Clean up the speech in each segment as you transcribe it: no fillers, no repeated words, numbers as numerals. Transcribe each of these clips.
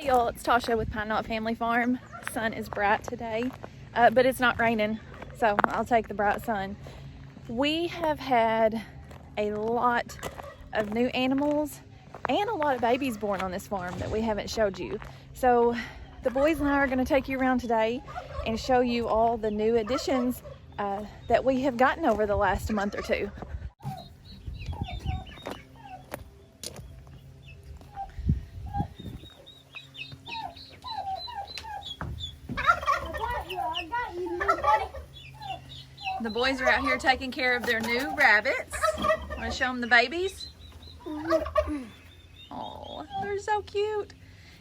y'all, it's Tasha with Pine Knot Family Farm. The sun is bright today, but it's not raining, so I'll take the bright sun. We have had a lot of new animals and a lot of babies born on this farm that we haven't showed you. So the boys and I are going to take you around today and show you all the new additions that we have gotten over the last month or two. The boys are out here taking care of their new rabbits. Want to show them the babies? Oh, they're so cute.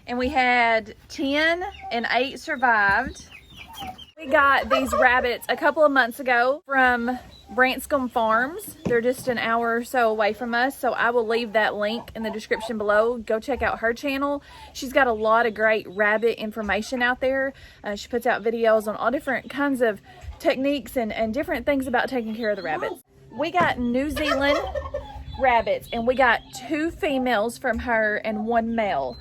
And we had 10 and 8 survived. We got these rabbits a couple of months ago from Branscombe Farms. They're just an hour or so away from us, so I will leave that link in the description below. Go check out her channel. She's got a lot of great rabbit information out there. She puts out videos on all different kinds of techniques and different things about taking care of the rabbits. We got New Zealand rabbits, and we got 2 females from her and 1 male.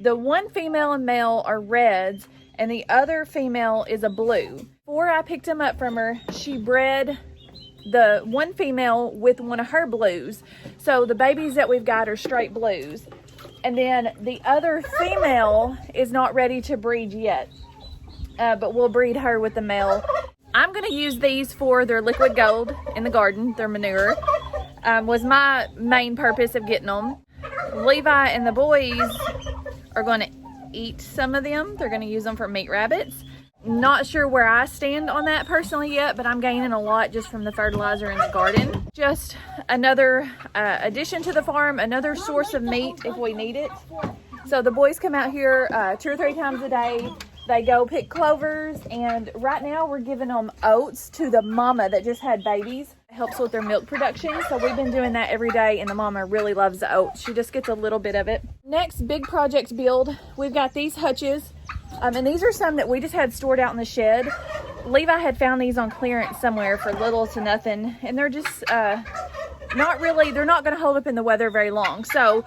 The 1 female and male are reds, and the other female is a blue. Before I picked them up from her, she bred the 1 female with one of her blues. So the babies that we've got are straight blues. And then the other female is not ready to breed yet, but we'll breed her with the male. I'm gonna use these for their liquid gold in the garden, their manure, was my main purpose of getting them. Levi and the boys are gonna eat some of them. They're gonna use them for meat rabbits. Not sure where I stand on that personally yet, but I'm gaining a lot just from the fertilizer in the garden. Just another addition to the farm, another source of meat if we need it. So the boys come out here 2 or 3 times a day. They go pick clovers, and right now we're giving them oats to the mama that just had babies. It helps with their milk production, so we've been doing that every day, and the mama really loves the oats. She just gets a little bit of it. Next big project build, we've got these hutches, and these are some that we just had stored out in the shed. Levi had found these on clearance somewhere for little to nothing, and they're just they're not going to hold up in the weather very long. So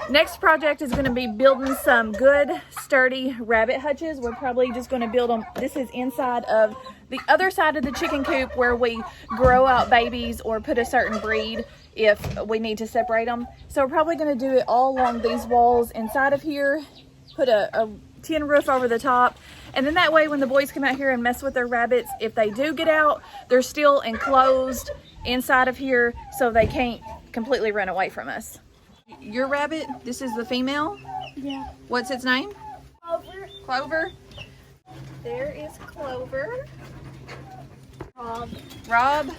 next project is going to be building some good sturdy rabbit hutches. We're probably just going to build them. This is inside of the other side of the chicken coop where we grow out babies or put a certain breed if we need to separate them. So we're probably going to do it all along these walls inside of here, put a tin roof over the top, and then that way when the boys come out here and mess with their rabbits, if they do get out, they're still enclosed inside of here so they can't completely run away from us. Your rabbit, this is the female? Yeah. What's its name? Clover. Clover? There is Clover. Rob?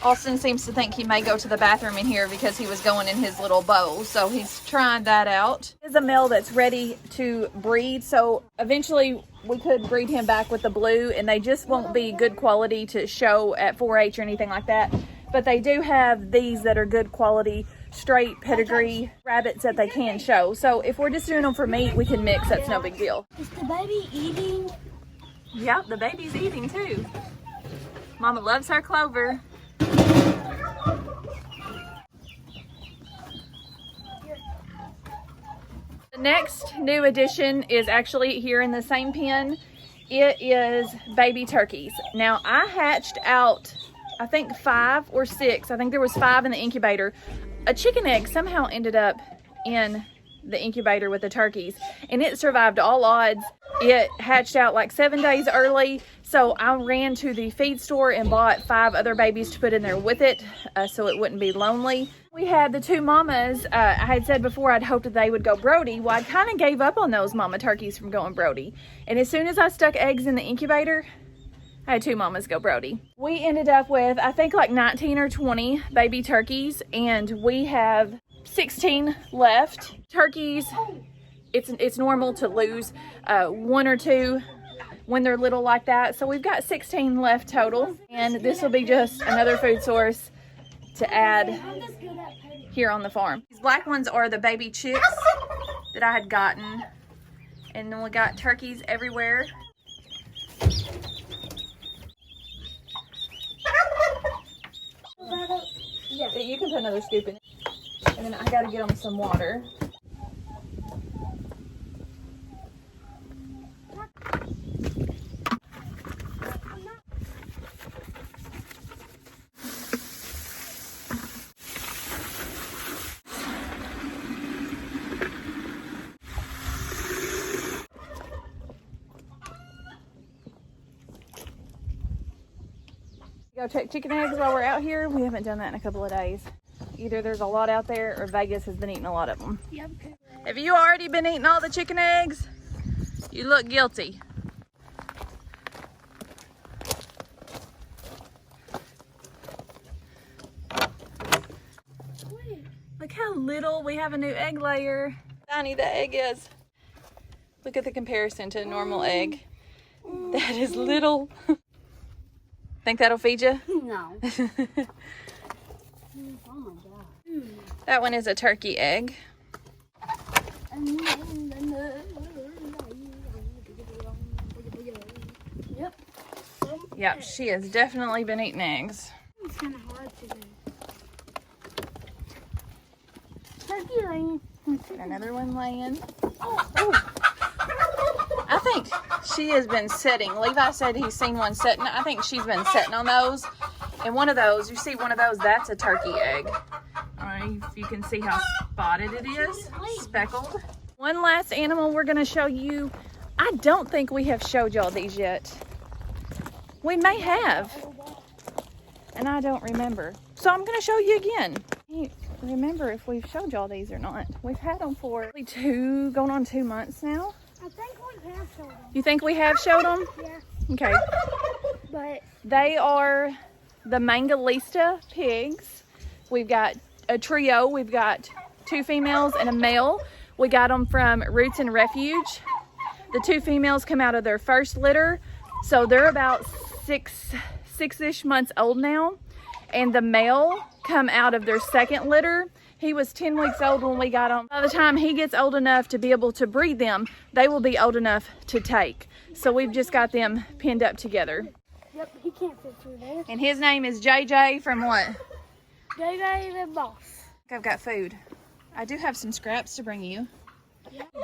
Austin seems to think he may go to the bathroom in here because he was going in his little bowl, so he's trying that out. This is a male that's ready to breed, so eventually we could breed him back with the blue, and they just won't be good quality to show at 4-H or anything like that. But they do have these that are good quality, straight pedigree rabbits that they can show. So if we're just doing them for meat, we can mix. That's no big deal. Is the baby eating? Yeah, the baby's eating too. Mama loves her Clover. The next new addition is actually here in the same pen. It is baby turkeys. Now I hatched out, I think 5 or 6. I think there was 5 in the incubator. A chicken egg somehow ended up in the incubator with the turkeys, and it survived all odds. It hatched out like 7 days early, so I ran to the feed store and bought 5 other babies to put in there with it so it wouldn't be lonely. We had the 2 mamas. I had said before I'd hoped that they would go Brody. Well, I kind of gave up on those mama turkeys from going Brody, and as soon as I stuck eggs in the incubator, I had 2 mamas go Brody. We ended up with, I think, like 19 or 20 baby turkeys, and we have 16 left. Turkeys, it's normal to lose 1 or 2 when they're little like that. So we've got 16 left total, and this will be just another food source to add here on the farm. These black ones are the baby chicks that I had gotten, and then we got turkeys everywhere. Yeah, you can put another scoop in it. And then I gotta get them some water. Go check chicken eggs while we're out here. We haven't done that in a couple of days. Either there's a lot out there or Vegas has been eating a lot of them. Yep. Have you already been eating all the chicken eggs? You look guilty. Look how little, we have a new egg layer. Tiny the egg is. Look at the comparison to a normal egg. That is little. Think that'll feed you? No. Oh my God. That one is a turkey egg. Yep. Yep, she has definitely been eating eggs. It's kind of hard to do. Turkey laying. Another one laying. Oh. I think she has been sitting. Levi said he's seen one sitting. I think she's been sitting on those. And one of those, you see one of those, that's a turkey egg. I don't know if you can see how spotted it is. Speckled. One last animal we're going to show you. I don't think we have showed y'all these yet. We may have. And I don't remember. So I'm going to show you again. I can't remember if we've showed y'all these or not. We've had them for going on 2 months now. I think we have showed them. You think we have showed them? Yeah. Okay. But They are the Mangalitsa pigs. We've got a trio. We've got 2 females and a male. We got them from Roots and Refuge. The 2 females come out of their first litter. So they're about six-ish months old now. And the male come out of their second litter. He was 10 weeks old when we got him. By the time he gets old enough to be able to breed them, they will be old enough to take. So we've just got them pinned up together. yep, he can't fit through there. And his name is JJ from what? JJ the boss. I've got food. I do have some scraps to bring you.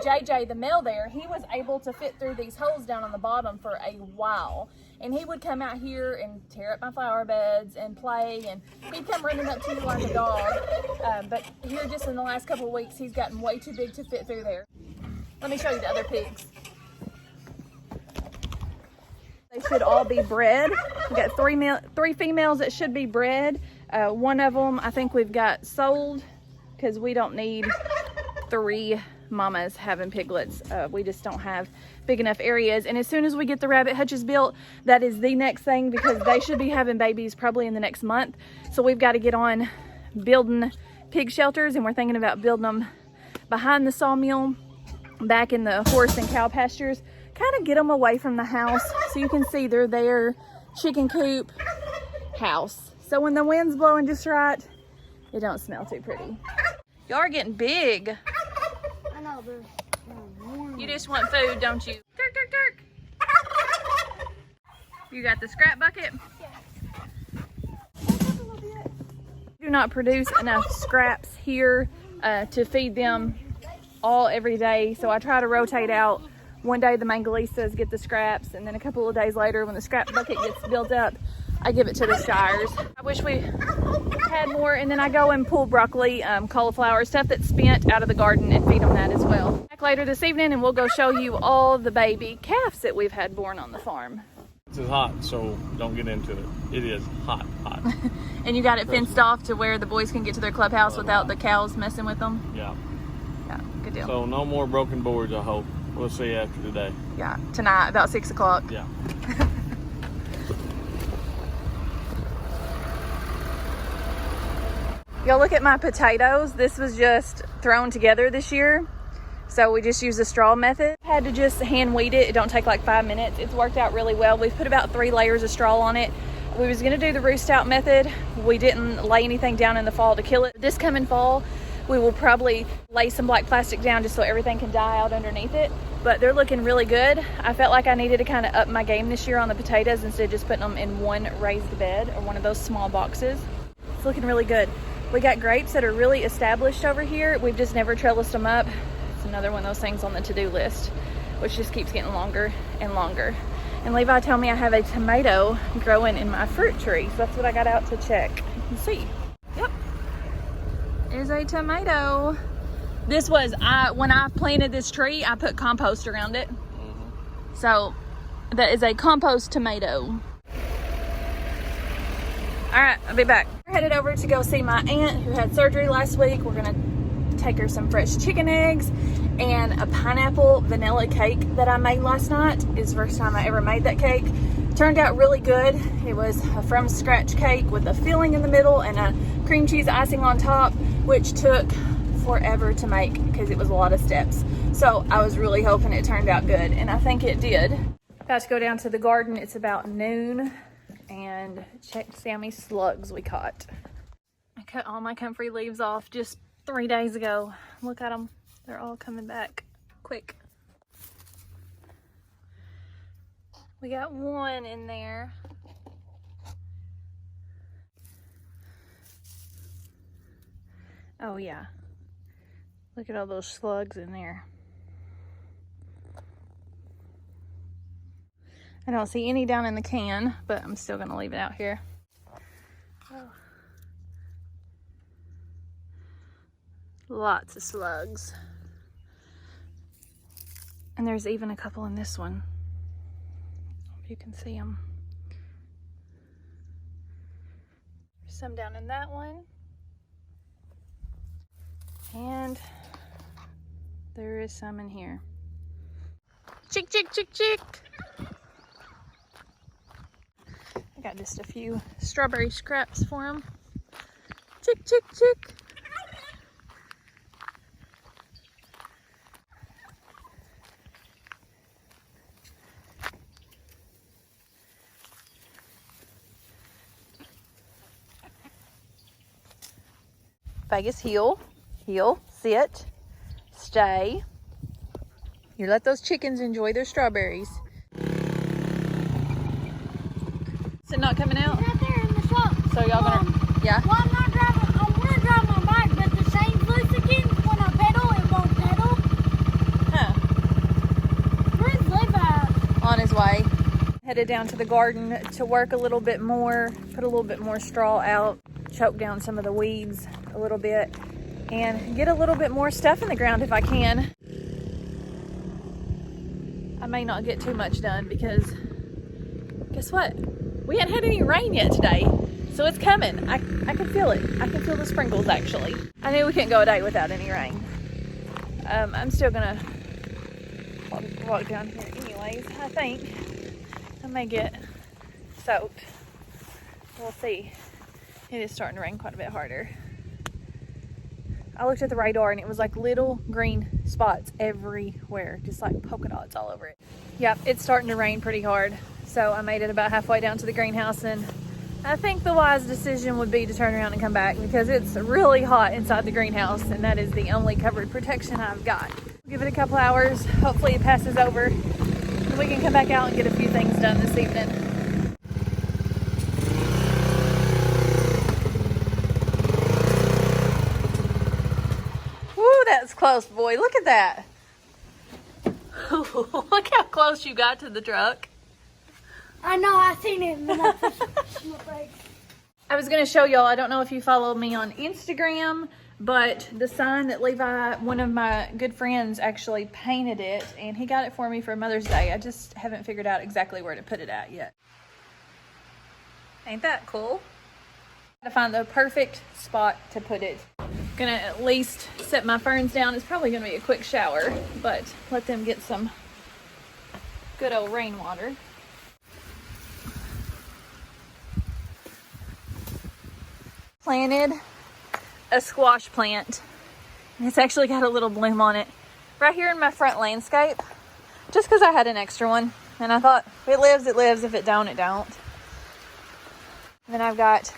JJ, the male there, he was able to fit through these holes down on the bottom for a while. And he would come out here and tear up my flower beds and play, and he'd come running up to you like a dog. But here just in the last couple of weeks, he's gotten way too big to fit through there. Let me show you the other pigs. They should all be bred. We've got three females that should be bred. One of them I think we've got sold because we don't need 3 mamas having piglets. We just don't have big enough areas. And as soon as we get the rabbit hutches built, that is the next thing because they should be having babies probably in the next month. So we've got to get on building pig shelters, and we're thinking about building them behind the sawmill, back in the horse and cow pastures, kind of get them away from the house so you can see they're their chicken coop house. So when the wind's blowing just right, it don't smell too pretty. Y'all are getting big. I know, but You just want food, don't you? Turk, turk, turk. You got the scrap bucket? Do not produce enough scraps here to feed them all every day. So I try to rotate out. One day the Mangalisas get the scraps, and then a couple of days later when the scrap bucket gets built up, I give it to the Shires. I wish we had more, and then I go and pull broccoli, cauliflower, stuff that's spent out of the garden and feed them that as well. Back later this evening and we'll go show you all the baby calves that we've had born on the farm. This is hot, so don't get into it. It is hot, hot. And you got it fenced off to where the boys can get to their clubhouse without the cows messing with them? Yeah. Yeah, good deal. So no more broken boards, I hope. We'll see after today. Yeah, tonight about 6 o'clock. Yeah. Y'all look at my potatoes. This was just thrown together this year. So we just use the straw method. Had to just hand weed it. It don't take like 5 minutes. It's worked out really well. We've put about 3 layers of straw on it. We was gonna do the roost out method. We didn't lay anything down in the fall to kill it. This coming fall, we will probably lay some black plastic down just so everything can die out underneath it. But they're looking really good. I felt like I needed to kind of up my game this year on the potatoes instead of just putting them in one raised bed or one of those small boxes. It's looking really good. We got grapes that are really established over here. We've just never trellised them up. It's another one of those things on the to-do list, which just keeps getting longer and longer. And Levi told me I have a tomato growing in my fruit tree. So that's what I got out to check and see. Yep, there's a tomato. This was, when I planted this tree, I put compost around it. So that is a compost tomato. All right, I'll be back. We're headed over to go see my aunt who had surgery last week. We're gonna take her some fresh chicken eggs and a pineapple vanilla cake that I made last night. It's the first time I ever made that cake. Turned out really good. It was a from scratch cake with a filling in the middle and a cream cheese icing on top, which took forever to make because it was a lot of steps. So I was really hoping it turned out good, and I think it did. About to go down to the garden. It's about noon, and check see how many slugs we caught. I cut all my comfrey leaves off just 3 days ago. Look at them. They're all coming back quick. We got one in there. Oh yeah. Look at all those slugs in there. I don't see any down in the can, but I'm still gonna leave it out here. Oh. Lots of slugs. And there's even a couple in this one. If you can see them. There's some down in that one. And there is some in here. Chick, chick, chick, chick. I got just a few strawberry scraps for them. Chick, chick, chick. Vegas, heel, sit, stay. You let those chickens enjoy their strawberries. Is it not coming out? It's right there in the shop. So y'all gonna, yeah? Well, I'm not driving. I'm gonna drive my bike, but the chain's loose again. When I pedal, it won't pedal. Huh. Where's Levi? On his way. Headed down to the garden to work a little bit more, put a little bit more straw out, choke down some of the weeds a little bit, and get a little bit more stuff in the ground if I can. I may not get too much done because guess what? We hadn't had any rain yet today, so it's coming. I can feel it. I can feel the sprinkles actually. I knew we couldn't go a day without any rain. I'm still gonna walk down here anyways. I think I may get soaked. We'll see. It is starting to rain quite a bit harder. I looked at the radar and it was like little green spots everywhere, just like polka dots all over it. Yep, it's starting to rain pretty hard. So I made it about halfway down to the greenhouse, and I think the wise decision would be to turn around and come back because it's really hot inside the greenhouse, and that is the only covered protection I've got. Give it a couple hours. Hopefully it passes over and we can come back out and get a few things done this evening. Woo, that's close, boy. Look at that. Look how close you got to the truck. I know, I seen it. And then I pushed my brakes. I was going to show y'all, I don't know if you follow me on Instagram, but the sign that Levi, one of my good friends, actually painted it, and he got it for me for Mother's Day. I just haven't figured out exactly where to put it at yet. Ain't that cool? To find the perfect spot to put it. Gonna at least set my ferns down. It's probably gonna be a quick shower, but let them get some good old rainwater. Planted a squash plant, and it's actually got a little bloom on it right here in my front landscape, just because I had an extra one, and I thought if it lives, it lives. If it don't, it don't. And then I've got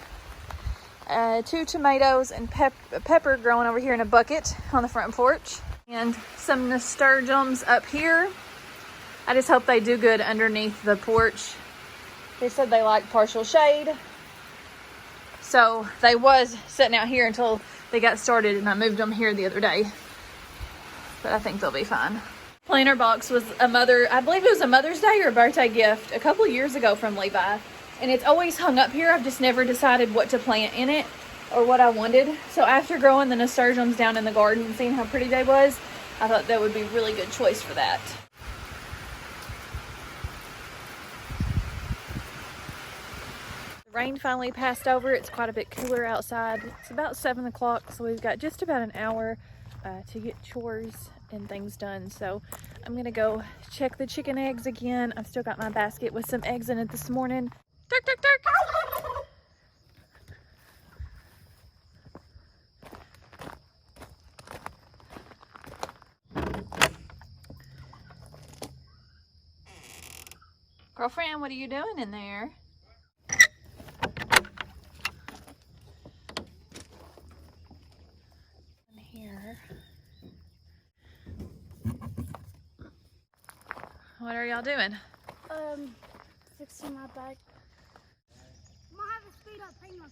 2 tomatoes and pepper growing over here in a bucket on the front porch, and some nasturtiums up here. I just hope they do good underneath the porch. They said they like partial shade, so they was sitting out here until they got started, and I moved them here the other day, but I think they'll be fine. Planter box was I believe it was a Mother's Day or a birthday gift a couple years ago from Levi. And it's always hung up here. I've just never decided what to plant in it or what I wanted. So after growing the nasturtiums down in the garden and seeing how pretty they was, I thought that would be a really good choice for that. The rain finally passed over. It's quite a bit cooler outside. It's about 7 o'clock, so we've got just about an hour to get chores and things done. So I'm gonna go check the chicken eggs again. I've still got my basket with some eggs in it this morning. Turk, turk, turk. Girlfriend, what are you doing in there? In here. What are y'all doing? Fixing my bike. I'm gonna have a speed up, hang on.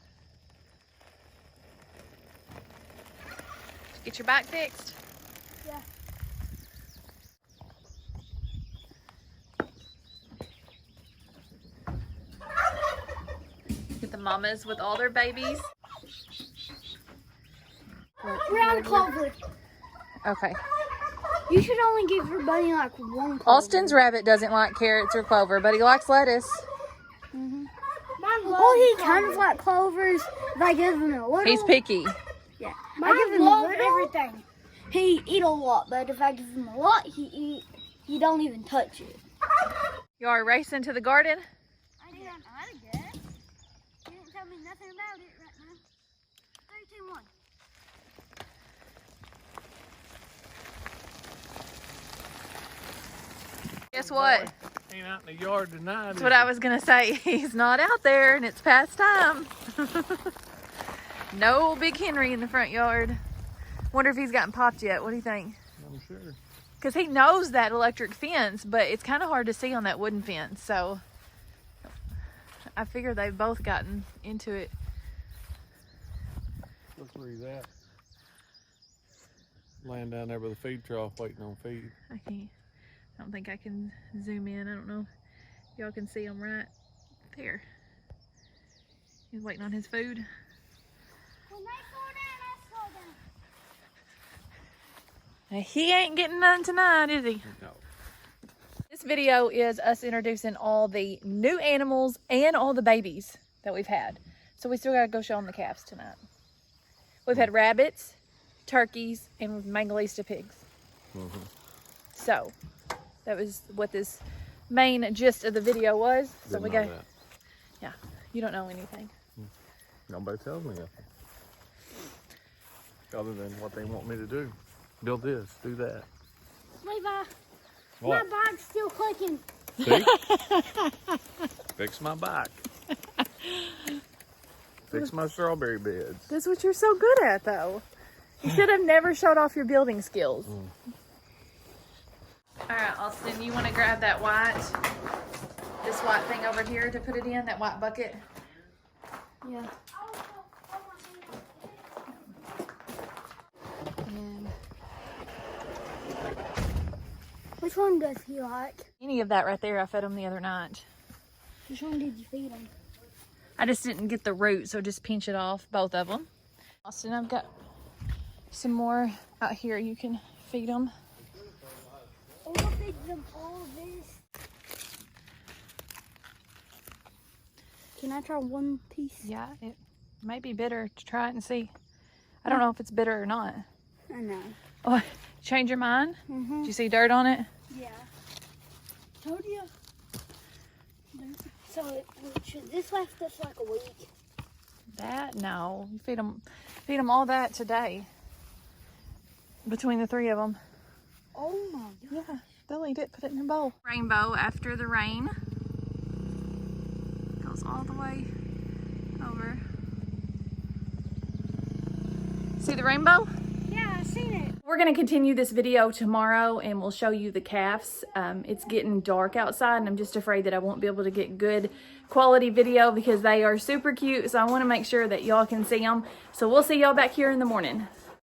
Did you get your bike fixed? Yeah. Get the mamas with all their babies. We're on clover. Okay. You should only give your bunny like one clover. Austin's rabbit doesn't like carrots or clover, but he likes lettuce. Well, he kind of like clovers. If I give him a little. He's picky. Yeah. I give him a little. Everything. He eat a lot, but if I give him a lot, he don't even touch it. You are racing to the garden? I guess. You didn't tell me nothing about it right now. 3, 2, 1. Guess what? Ain't out in the yard tonight. That's what I was gonna say. He's not out there and it's past time. No Big Henry in the front yard. Wonder if he's gotten popped yet. What do you think? I'm sure. Because he knows that electric fence, but it's kind of hard to see on that wooden fence. So I figure they've both gotten into it. Look where he's at. Laying down there by the feed trough waiting on feed. I don't think I can zoom in. I don't know if y'all can see him right there. He's waiting on his food. When they fall down, I fall down. He ain't getting none tonight, is he? No. This video is us introducing all the new animals and all the babies that we've had. So we still gotta go show them the calves tonight. We've had rabbits, turkeys, and Mangalitsa pigs. So that was what this main gist of the video was. So Didn't we know got, that. yeah, you don't know anything. Nobody tells me nothing. Other than what they want me to do. Build this, do that. Levi, What? my bike's still clicking. See? Fix my bike. Fix my strawberry beds. That's what you're so good at, though. You should have never showed off your building skills. All right, Austin, you want to grab that this white thing over here to put it in, that white bucket? Yeah. And Which one does he like? any of that right there, I fed him the other night. Which one did you feed him? I just didn't get the root, so just pinch it off, both of them. Austin, I've got some more out here. You can feed them. Oh, I feed them all this. Can I try one piece? Yeah, it might be bitter to try it and see. I don't know if it's bitter or not. I know. Oh, change your mind? Mm-hmm. Did you see dirt on it? Yeah. Told you. So should this last us like a week? That? No. You feed them all that today. Between the 3 of them. Oh my God. Yeah, they'll eat it. Put it in their bowl. Rainbow after the rain. Goes all the way over. See the rainbow? Yeah, I seen it. We're going to continue this video tomorrow and we'll show you the calves. It's getting dark outside and I'm just afraid that I won't be able to get good quality video because they are super cute. So I want to make sure that y'all can see them. So we'll see y'all back here in the morning.